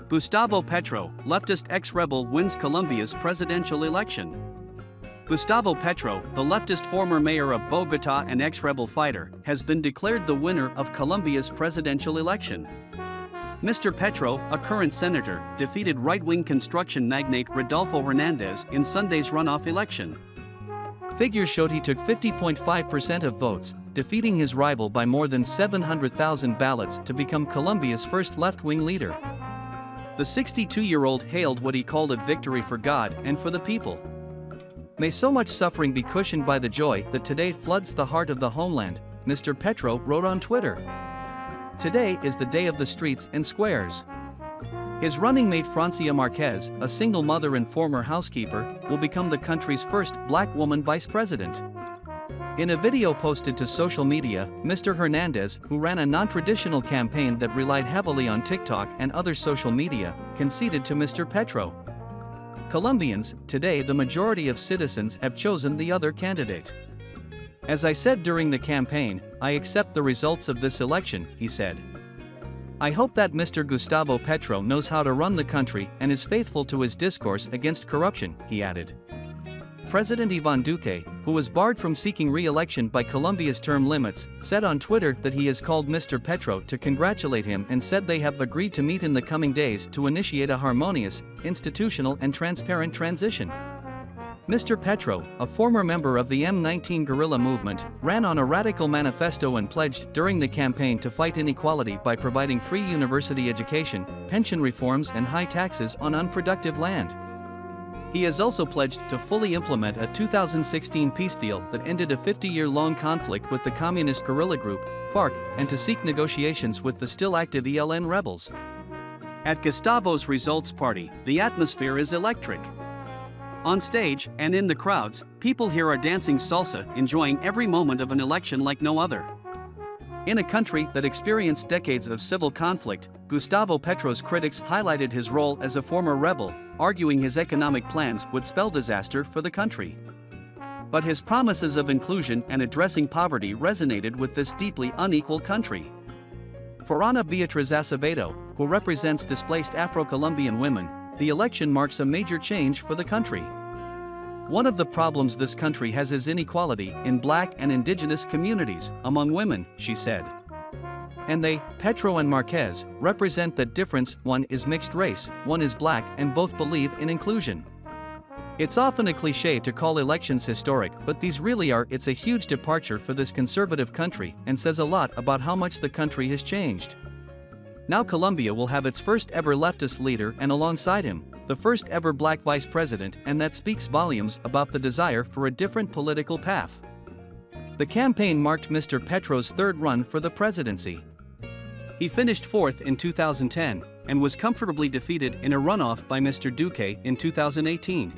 Gustavo Petro, leftist ex-rebel, wins Colombia's presidential election. Gustavo Petro, the leftist former mayor of Bogota and ex-rebel fighter, has been declared the winner of Colombia's presidential election. Mr. Petro, a current senator, defeated right-wing construction magnate Rodolfo Hernández in Sunday's runoff election. Figures showed he took 50.5% of votes, defeating his rival by more than 700,000 ballots to become Colombia's first left-wing leader. The 62-year-old hailed what he called a victory for God and for the people. "May so much suffering be cushioned by the joy that today floods the heart of the homeland," Mr. Petro wrote on Twitter. "Today is the day of the streets and squares." His running mate Francia Marquez, a single mother and former housekeeper, will become the country's first black woman vice president. In a video posted to social media, Mr. Hernández, who ran a non-traditional campaign that relied heavily on TikTok and other social media, conceded to Mr. Petro. "Colombians, today the majority of citizens have chosen the other candidate. As I said during the campaign, I accept the results of this election," he said. "I hope that Mr. Gustavo Petro knows how to run the country and is faithful to his discourse against corruption," he added. President Iván Duque, who was barred from seeking re-election by Colombia's term limits, said on Twitter that he has called Mr. Petro to congratulate him and said they have agreed to meet in the coming days to initiate a harmonious, institutional and transparent transition. Mr. Petro, a former member of the M19 guerrilla movement, ran on a radical manifesto and pledged during the campaign to fight inequality by providing free university education, pension reforms and high taxes on unproductive land. He has also pledged to fully implement a 2016 peace deal that ended a 50-year-long conflict with the communist guerrilla group, FARC, and to seek negotiations with the still active ELN rebels. At Gustavo's results party, the atmosphere is electric. On stage, and in the crowds, people here are dancing salsa, enjoying every moment of an election like no other. In a country that experienced decades of civil conflict, Gustavo Petro's critics highlighted his role as a former rebel, arguing his economic plans would spell disaster for the country. But his promises of inclusion and addressing poverty resonated with this deeply unequal country. For Ana Beatriz Acevedo, who represents displaced Afro-Colombian women, the election marks a major change for the country. "One of the problems this country has is inequality in black and indigenous communities, among women," she said. And they, Petro and Marquez, represent that difference. One is mixed race, one is black, and both believe in inclusion. It's often a cliche to call elections historic, but these really are. It's a huge departure for this conservative country and says a lot about how much the country has changed. Now Colombia will have its first ever leftist leader and alongside him, the first ever black vice president, and that speaks volumes about the desire for a different political path. The campaign marked Mr. Petro's third run for the presidency. He finished fourth in 2010 and was comfortably defeated in a runoff by Mr. Duque in 2018.